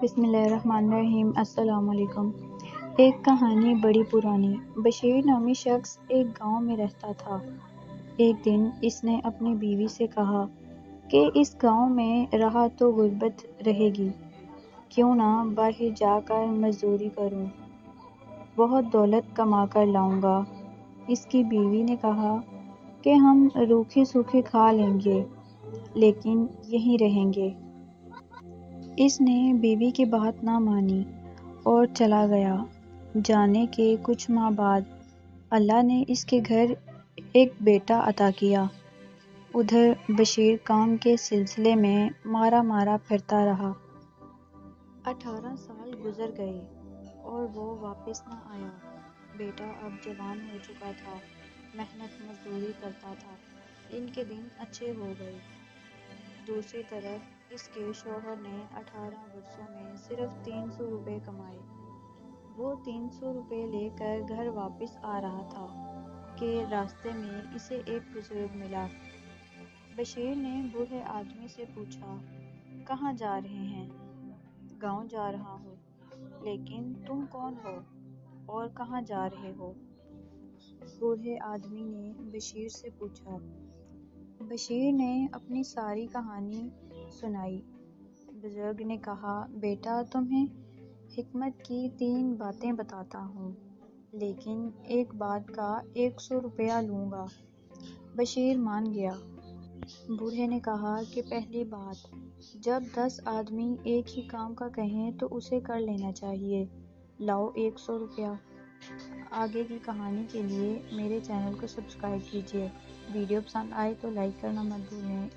بسم اللہ الرحمن الرحیم۔ السلام علیکم۔ ایک کہانی بڑی پرانی۔ بشیر نامی شخص ایک گاؤں میں رہتا تھا۔ ایک دن اس نے اپنی بیوی سے کہا کہ اس گاؤں میں رہا تو غربت رہے گی، کیوں نہ باہر جا کر مزدوری کروں، بہت دولت کما کر لاؤں گا۔ اس کی بیوی نے کہا کہ ہم روکھی سوکھی کھا لیں گے لیکن یہیں رہیں گے۔ اس نے بیوی کی بات نہ مانی اور چلا گیا۔ جانے کے کچھ ماہ بعد اللہ نے اس کے گھر ایک بیٹا عطا کیا۔ ادھر بشیر کام کے سلسلے میں مارا پھرتا رہا۔ 18 سال گزر گئے اور وہ واپس نہ آیا۔ بیٹا اب جوان ہو چکا تھا، محنت مزدوری کرتا تھا، ان کے دن اچھے ہو گئے۔ دوسری طرف اس کے شوہر نے 18 برسوں میں صرف 300 روپے کمائے۔ وہ 300 روپے لے کر گھر واپس آ رہا تھا کہ راستے میں اسے ایک بزرگ ملا۔ بشیر نے بوڑھے آدمی سے پوچھا، کہاں جا رہے ہیں؟ گاؤں جا رہا ہوں۔ لیکن تم کون ہو اور کہاں جا رہے ہو؟ بوڑھے آدمی نے بشیر سے پوچھا۔ بشیر نے اپنی ساری کہانی سنائی۔ بزرگ نے کہا، بیٹا تمہیں حکمت کی 3 باتیں بتاتا ہوں، لیکن ایک بات کا 100 روپیہ لوں گا۔ بشیر مان گیا۔ بوڑھے نے کہا کہ پہلی بات، جب 10 آدمی ایک ہی کام کا کہیں تو اسے کر لینا چاہیے۔ لاؤ 100 روپیہ۔ آگے کی کہانی کے لیے میرے چینل کو سبسکرائب کیجیے۔ ویڈیو پسند آئے تو لائک کرنا مت بھولیں۔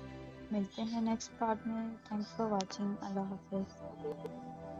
ملتے ہیں نیکسٹ پارٹ میں۔ Thanks for watching. اللہ حافظ۔